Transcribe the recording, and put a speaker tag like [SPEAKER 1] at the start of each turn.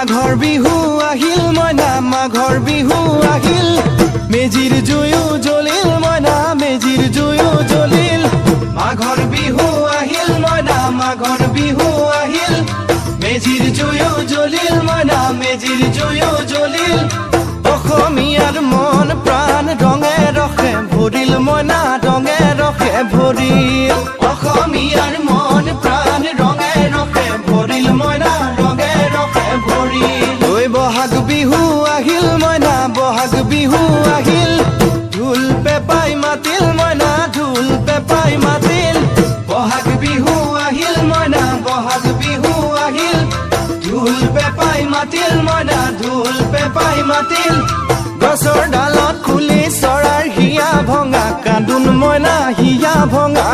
[SPEAKER 1] মাঘৰ বিহু আহিল মইনা মাঘৰ বিহু আহিল মেজিৰ জুয়ো জ্বলিল মইনা মেজিৰ জুয়ো জ্বলিল মাঘৰ বিহু আহিল মইনা মাঘৰ বিহু আহিল মেজিৰ জুয়ো জ্বলিল মইনা মেজিৰ জুয়ো জ্বলিল অসমীয়াৰ মন প্ৰাণ ৰঙে ৰখে ভৰিল মইনা ৰঙে ৰখে ভৰিল অসমীয়াৰ মন প্ৰাণ ৰঙে ৰখে ভৰিল মইনা ৰঙে ৰখে ভৰিল ঐ বহাগ বিহু আহিল মইনা বহাগ বিহু আহিল ঢোল পেপাই মাতিল মইনা ঢোল পেপাই মাতিল বহাগ বিহু আহিল মইনা বহাগ বিহু আহিল ঢোল পেপাই মাতিল মইনা ঢোল পেপাই মাতিল গছৰ ডালত খুলি চৰাৰ হিয়া ভঙা কান্দোন মইনা হিয়া ভঙা